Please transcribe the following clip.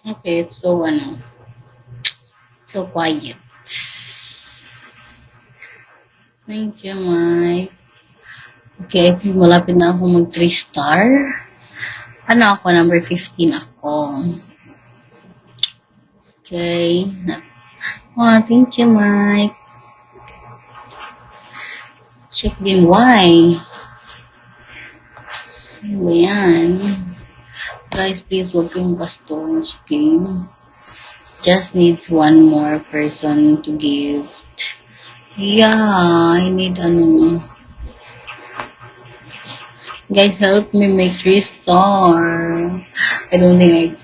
Okay, it's so, so quiet. Thank you, Mike. Okay, I think malapit na ako mag 3 star. Ano ako? Number 15 ako. Okay. Oh, thank you, Mike. Check din why. Ano ba yan? Guys, please huwag kayong bastos. Okay? Just needs one more person to give. Yeah, I need Guys, help me make 3 star. I don't think